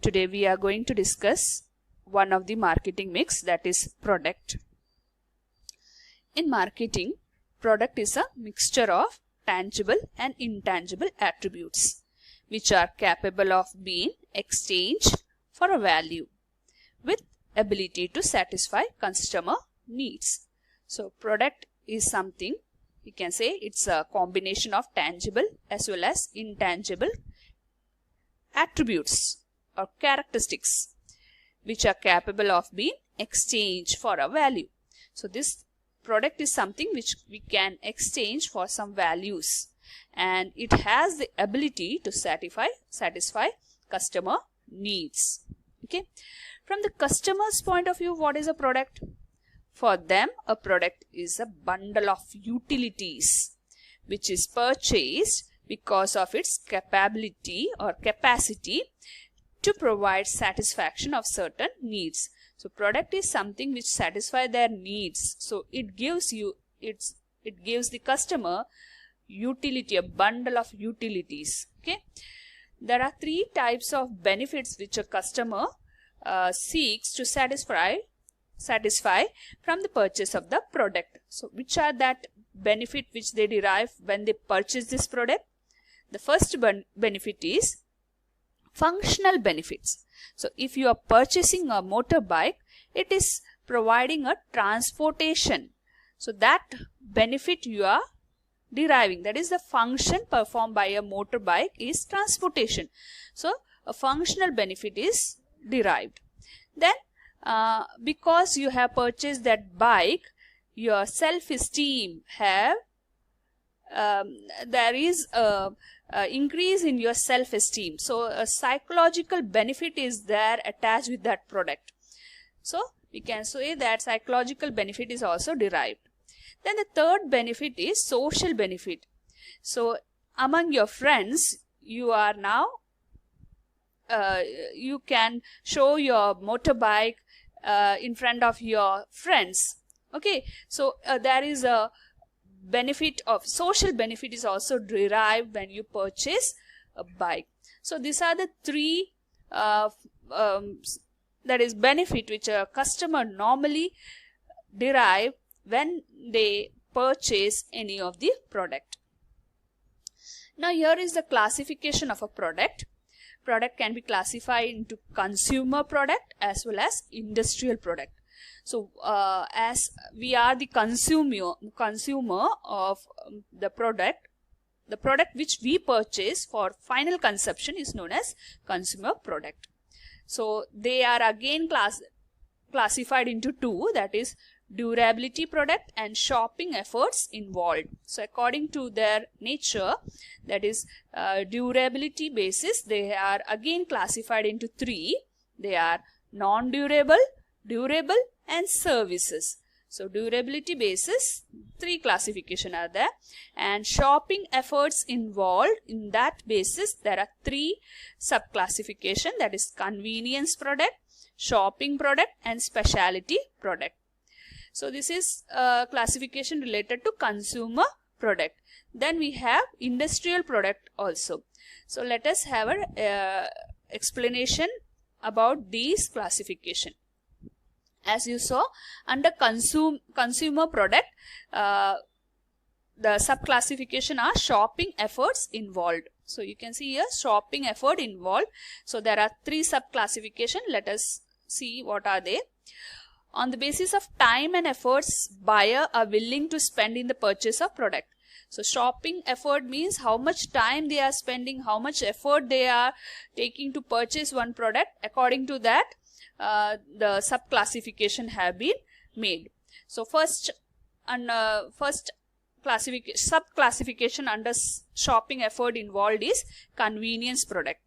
Today we are going to discuss one of the marketing mix, that is product. In marketing, product is a mixture of tangible and intangible attributes which are capable of being exchanged for a value with ability to satisfy customer needs. So product is something, we can say it's a combination of tangible as well as intangible attributes or characteristics which are capable of being exchanged for a value. So this product is something which we can exchange for some values, and it has the ability to satisfy customer needs. Okay. From the customer's point of view, what is a product? For them, a product is a bundle of utilities which is purchased because of its capability or capacity to provide satisfaction of certain needs. So product is something which satisfies their needs. So it gives the customer utility, a bundle of utilities. Okay. There are three types of benefits which a customer seeks to satisfy from the purchase of the product. So which are that benefit which they derive when they purchase this product? The first benefit is functional benefits. So if you are purchasing a motorbike, it is providing a transportation. So that benefit you are deriving, that is the function performed by a motorbike, is transportation. So a functional benefit is derived. Then because you have purchased that bike, your self-esteem have there is a increase in your self-esteem. So a psychological benefit is there attached with that product. So we can say that psychological benefit is also derived. Then the third benefit is social benefit. So among your friends, you are now you can show your motorbike in front of your friends. Okay, so there is a benefit of social benefit is also derived when you purchase a bike. So these are the three that is benefit which a customer normally derive when they purchase any of the product. Now here is the classification of a product. Product can be classified into consumer product as well as industrial product. So as we are the consumer of the product which we purchase for final consumption is known as consumer product. So they are again classified into two, that is durability product and shopping efforts involved. So according to their nature, that is durability basis, they are again classified into three. They are non-durable, durable and services. So durability basis, three classification are there, and shopping efforts involved, in that basis there are three sub-classification, that is convenience product, shopping product and specialty product. So this is classification related to consumer product. Then we have industrial product also. So let us have a explanation about these classification. As you saw, under consumer product, the sub-classification are shopping efforts involved. So you can see here shopping effort involved. So there are three sub-classification. Let us see what are they. On the basis of time and efforts, buyer are willing to spend in the purchase of product. So shopping effort means how much time they are spending, how much effort they are taking to purchase one product. According to that, the sub-classification have been made. So first sub-classification under shopping effort involved is convenience product.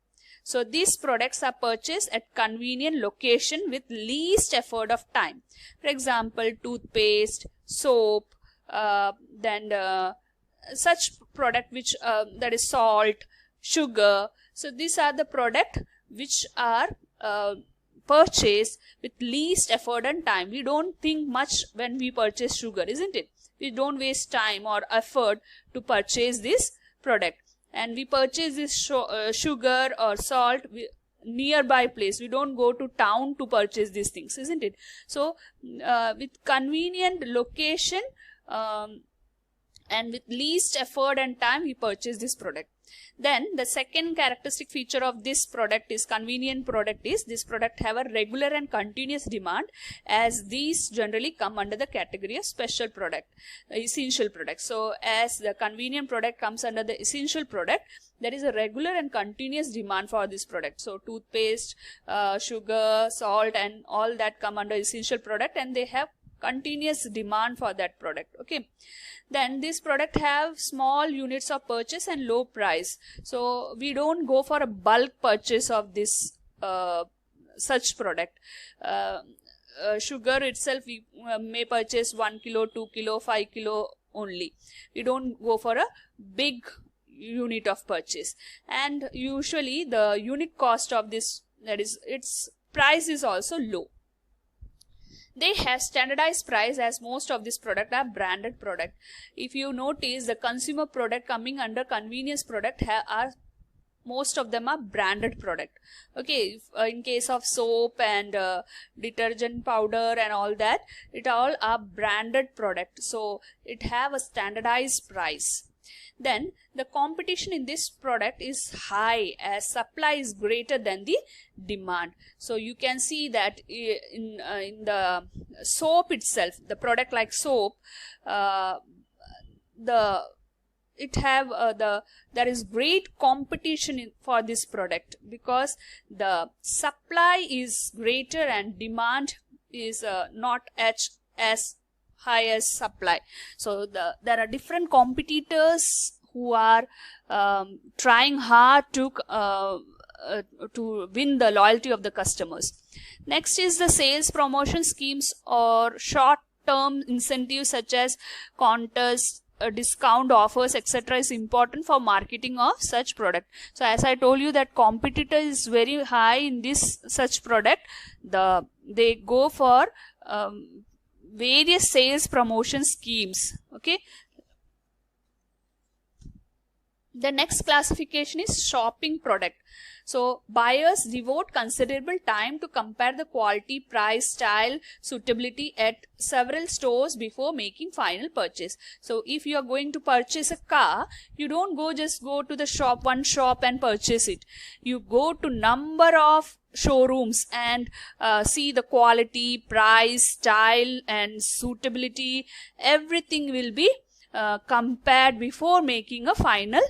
So these products are purchased at convenient location with least effort of time. For example, toothpaste, soap, then such product which that is salt, sugar. So these are the product which are purchased with least effort and time. We don't think much when we purchase sugar, isn't it? We don't waste time or effort to purchase this product. And we purchase this sugar or salt nearby place. We don't go to town to purchase these things, isn't it? So with convenient location and with least effort and time, we purchase this product. Then the second characteristic feature of this product is convenient product is this product have a regular and continuous demand, as these generally come under the category of special product, essential product. So as the convenient product comes under the essential product, there is a regular and continuous demand for this product. So toothpaste, sugar, salt and all that come under essential product, and they have continuous demand for that product. Okay. Then this product have small units of purchase and low price. So we don't go for a bulk purchase of this such product. Sugar itself we may purchase 1 kilo, 2 kilo, 5 kilo only. We don't go for a big unit of purchase. And usually the unit cost of this, that is its price, is also low. They have standardized price, as most of this product are branded product. If you notice, the consumer product coming under convenience product are most of them are branded product. Okay, in case of soap and detergent powder and all that, it all are branded product. So it have a standardized price. Then the competition in this product is high, as supply is greater than the demand. So you can see that in the soap itself, the product like soap, there is great competition for this product, because the supply is greater and demand is not as high as supply. So there are different competitors who are trying hard to win the loyalty of the customers. Next is the sales promotion schemes or short-term incentives such as contests, discount offers, etc. is important for marketing of such product. So as I told you that competitor is very high in this such product, they go for various sales promotion schemes. Okay. The next classification is shopping product. So buyers devote considerable time to compare the quality, price, style, suitability at several stores before making final purchase. So if you are going to purchase a car, you don't just go to the one shop and purchase it. You go to number of showrooms and see the quality, price, style and suitability. Everything will be compared before making a final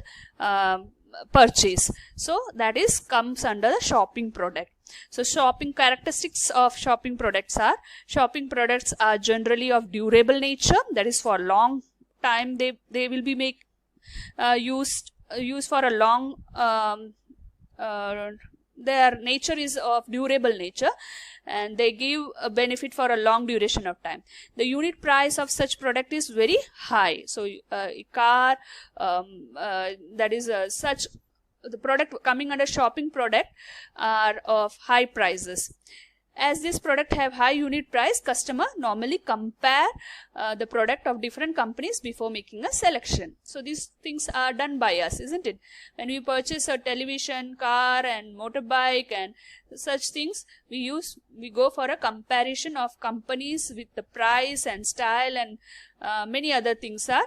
purchase. So that comes under the shopping product. So shopping characteristics of shopping products are generally of durable nature, that is for long time they will be used for a long their nature is of durable nature, and they give a benefit for a long duration of time. The unit price of such product is very high. So a car that is the product coming under shopping product are of high prices. As this product have high unit price, customer normally compare the product of different companies before making a selection. So these things are done by us, isn't it? When we purchase a television, car and motorbike and such things, we go for a comparison of companies with the price and style, and many other things are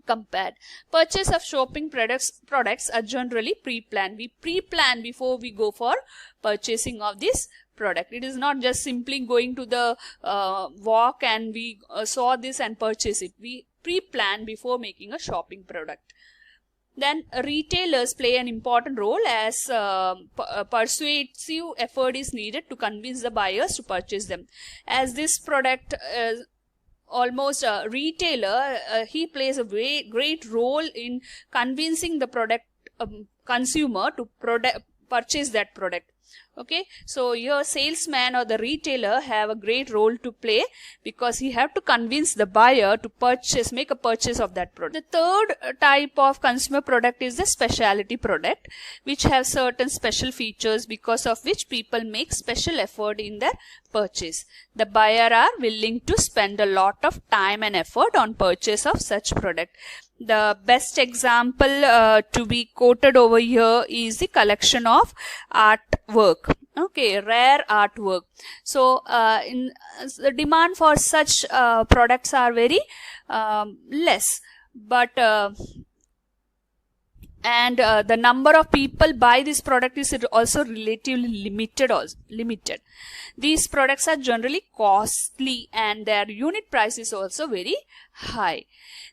compared. Purchase of shopping products are generally pre-planned. We pre-plan before we go for purchasing of this product. It is not just simply going to the walk and we saw this and purchase it. We pre-plan before making a shopping product. Then retailers play an important role, as persuasive effort is needed to convince the buyers to purchase them. As this product almost a retailer, he plays a great role in convincing the product consumer to purchase that product. Okay, so your salesman or the retailer have a great role to play, because he have to convince the buyer to make a purchase of that product. The third type of consumer product is the specialty product, which have certain special features because of which people make special effort in their purchase. The buyer are willing to spend a lot of time and effort on purchase of such product. The best example to be quoted over here is the collection of artwork. Okay, rare artwork. So the demand for such products are very less, but the number of people buy this product is also relatively limited. These products are generally costly and their unit price is also very high.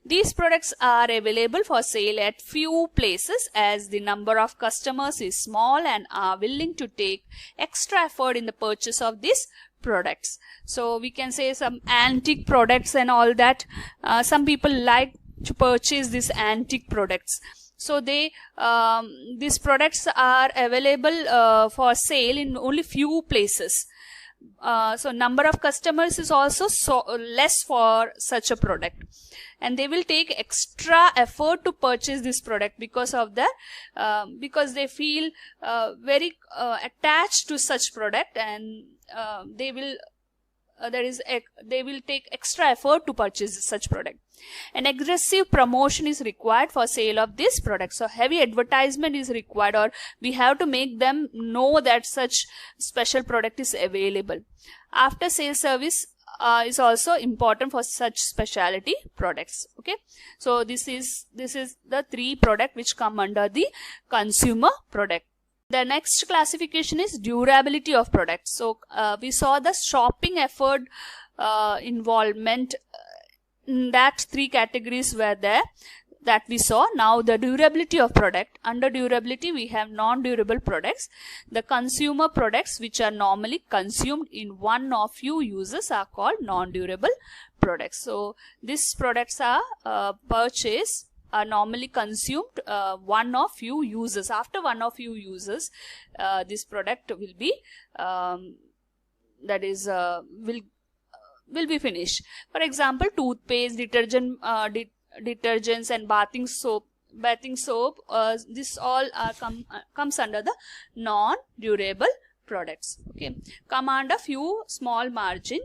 These products are available for sale at few places as the number of customers is small and are willing to take extra effort in the purchase of these products. So we can say some antique products and all that. Some people like to purchase these antique products. So these products are available for sale in only few places. So number of customers is also less for such a product, and they will take extra effort to purchase this product because of the because they feel very attached to such product, and they will take extra effort to purchase such product. An aggressive promotion is required for sale of this product. So heavy advertisement is required, or we have to make them know that such special product is available. After sale service is also important for such specialty products. Okay, so this is the three product which come under the consumer product. The next classification is durability of products. So we saw the shopping effort involvement. That three categories were there that we saw. Now the durability of product. Under durability we have non-durable products. The consumer products which are normally consumed in one or few uses are called non-durable products. So these products are purchased, are normally consumed one or few uses. After one or few uses, this product will be will be finished. For example, toothpaste, detergents and bathing soap. This all comes under the non-durable products. Okay, command a few small margin,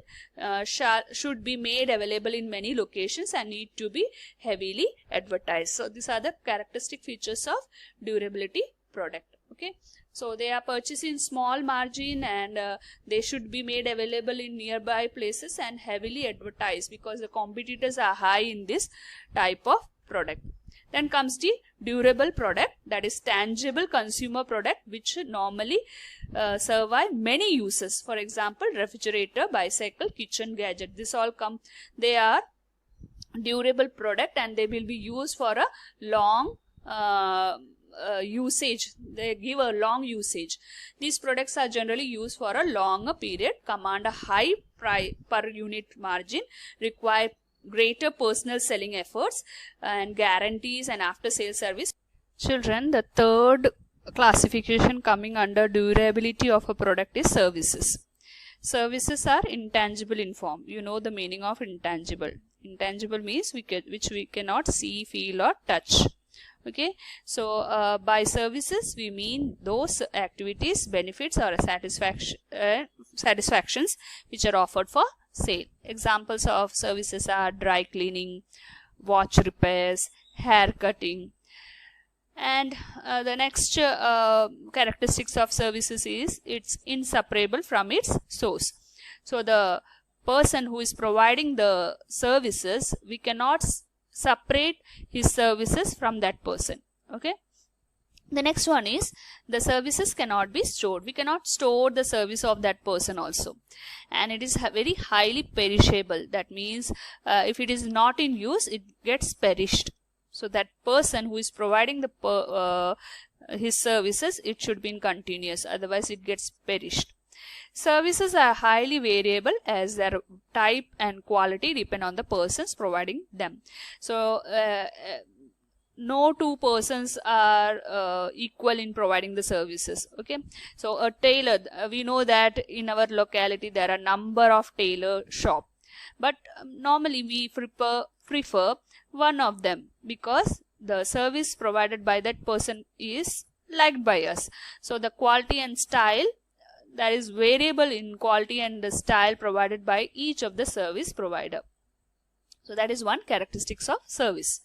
should be made available in many locations and need to be heavily advertised. So these are the characteristic features of durability product. Okay, so they are purchased in small margin, and they should be made available in nearby places and heavily advertised because the competitors are high in this type of product. Then comes the durable product, that is tangible consumer product which normally survive many uses. For example, refrigerator, bicycle, kitchen gadget. This all they are durable product and they will be used for a long usage. They give a long usage. These products are generally used for a longer period, command a high price per unit margin, require greater personal selling efforts and guarantees and after sales service. Children, the third classification coming under durability of a product is services. Services are intangible in form. You know the meaning of intangible. Intangible means which we cannot see, feel or touch. Okay, so by services we mean those activities, benefits or satisfactions which are offered for sale. Examples of services are dry cleaning, watch repairs, hair cutting. And the next characteristics of services is it's inseparable from its source. So the person who is providing the services, we cannot separate his services from that person. Okay, the next one is the services cannot be stored. We cannot store the service of that person also, and it is very highly perishable. That means if it is not in use, it gets perished. So that person who is providing the his services, it should be in continuous, otherwise it gets perished. Services are highly variable as their type and quality depend on the persons providing them. So no two persons are equal in providing the services. Okay, so a tailor, we know that in our locality there are number of tailor shop, but normally we prefer one of them because the service provided by that person is liked by us. So the quality and style, that is variable in quality and the style provided by each of the service provider. So that is one characteristics of service.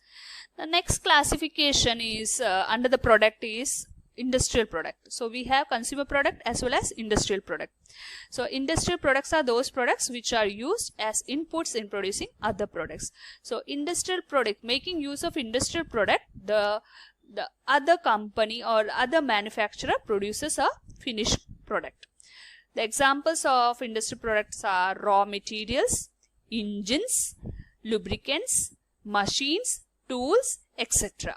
The next classification is under the product is industrial product. So we have consumer product as well as industrial product. So industrial products are those products which are used as inputs in producing other products. So industrial product, making use of industrial product, the other company or other manufacturer produces a finished product. The examples of industrial products are raw materials, engines, lubricants, machines, tools, etc.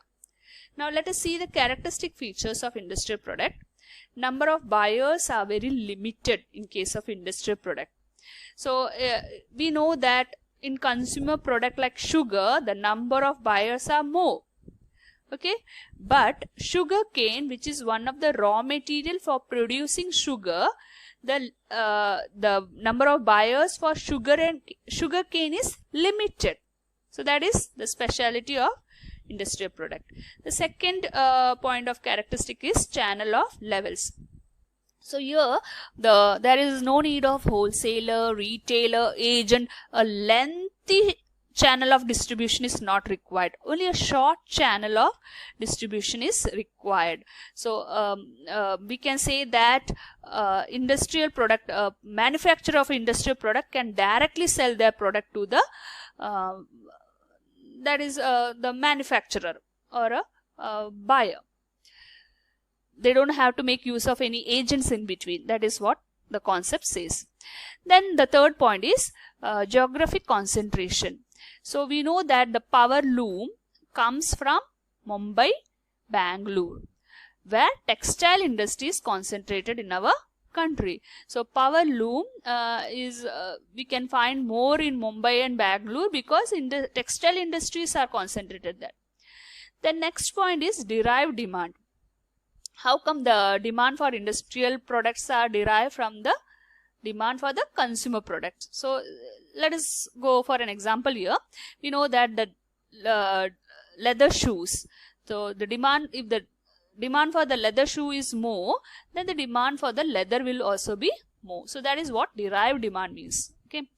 Now let us see the characteristic features of industrial product. Number of buyers are very limited in case of industrial product. So we know that in consumer product like sugar, the number of buyers are more. Okay, but sugar cane, which is one of the raw material for producing sugar, the number of buyers for sugar cane is limited. So that is the speciality of industrial product. The second point of characteristic is channel of levels. So here there is no need of wholesaler, retailer, agent. A lengthy channel of distribution is not required. Only a short channel of distribution is required. So we can say that industrial product, manufacturer of industrial product can directly sell their product to the the manufacturer or a buyer. They don't have to make use of any agents in between. That is what the concept says. Then the third point is geographic concentration. So we know that the power loom comes from Mumbai, Bangalore, where textile industry is concentrated in our country. So power loom we can find more in Mumbai and Bangalore because in the textile industries are concentrated there. The next point is derived demand. How come the demand for industrial products are derived from the demand for the consumer products? So let us go for an example here. We know that the leather shoes. So the demand, if the demand for the leather shoe is more, then the demand for the leather will also be more. So that is what derived demand means. Okay.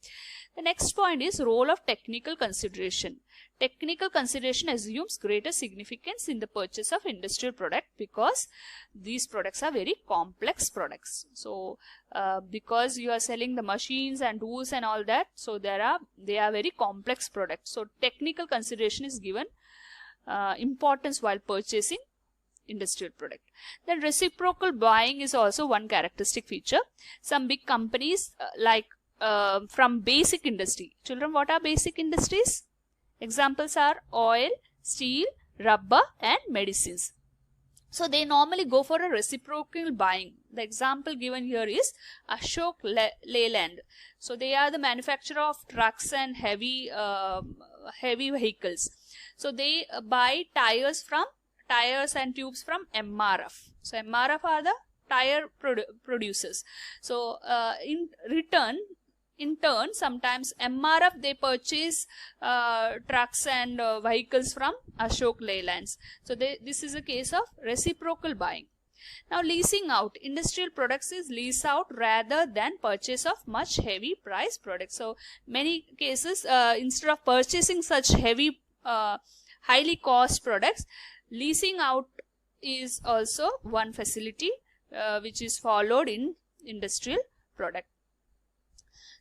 The next point is role of technical consideration. Technical consideration assumes greater significance in the purchase of industrial product because these products are very complex products. So because you are selling the machines and tools and all that, so they are very complex products. So technical consideration is given importance while purchasing industrial product. Then reciprocal buying is also one characteristic feature. Some big companies from basic industry. Children, what are basic industries? Examples are oil, steel, rubber and medicines. So they normally go for a reciprocal buying. The example given here is Ashok Leyland. So they are the manufacturer of trucks and heavy vehicles. So they buy tires and tubes from MRF. So MRF are the tire producers. So in turn, sometimes MRF they purchase trucks and vehicles from Ashok Leylands. So this is a case of reciprocal buying. Now leasing out. Industrial products is lease out rather than purchase of much heavy price products. So many cases instead of purchasing such heavy highly cost products, leasing out is also one facility which is followed in industrial product.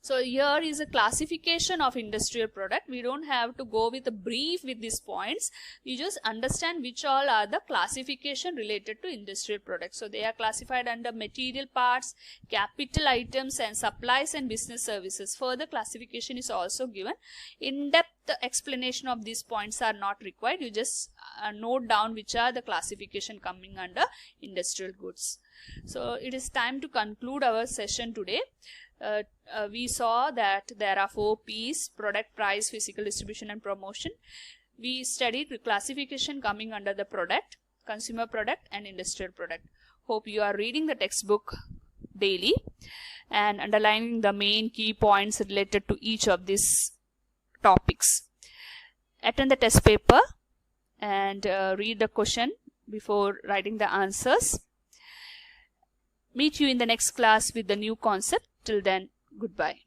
So here is a classification of industrial product. We don't have to go with a brief with these points. We just understand which all are the classification related to industrial products. So they are classified under material parts, capital items and supplies and business services. Further classification is also given. In-depth explanation of these points are not required. You just note down which are the classification coming under industrial goods. So it is time to conclude our session today. We saw that there are 4 P's: product, price, physical distribution and promotion. We studied the classification coming under the product, consumer product and industrial product. Hope you are reading the textbook daily and underlining the main key points related to each of these topics. Attend the test paper and read the question before writing the answers. Meet you in the next class with the new concept. Till then, goodbye.